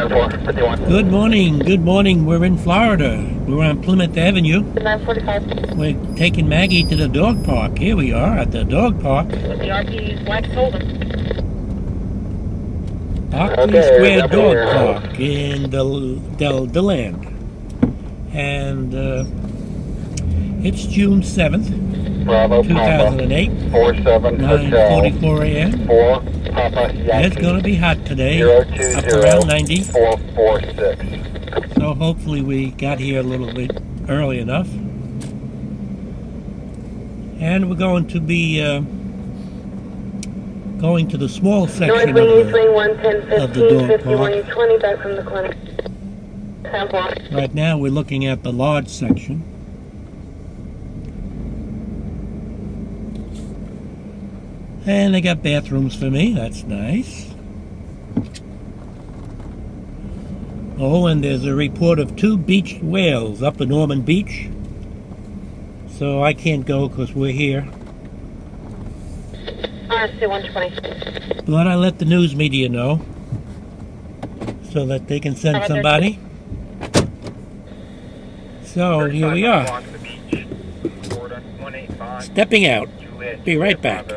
9-4, Good morning, good morning. We're in Florida. We're on Plymouth Avenue. 945. We're taking Maggie to the dog park. Here we are at the dog park. The RP's Black Holden. Berkeley Square Dog Park in deland. And it's June 7th, Bravo, 2008, 47 9:44 a.m. 4 Papa Yankee. It's going to be hot today, 020 up around 90. 446. So hopefully we got here a little bit early enough. And we're going to be going to the small section of the dog park. 20 back from the clinic. Right now we're looking at the large section. And they got bathrooms for me, that's nice. Oh, and there's a report of 2 beached whales up in Norman Beach. So I can't go because we're here. RC 120. But I let the news media know so that they can send somebody. So here we are. Stepping out. Be right back.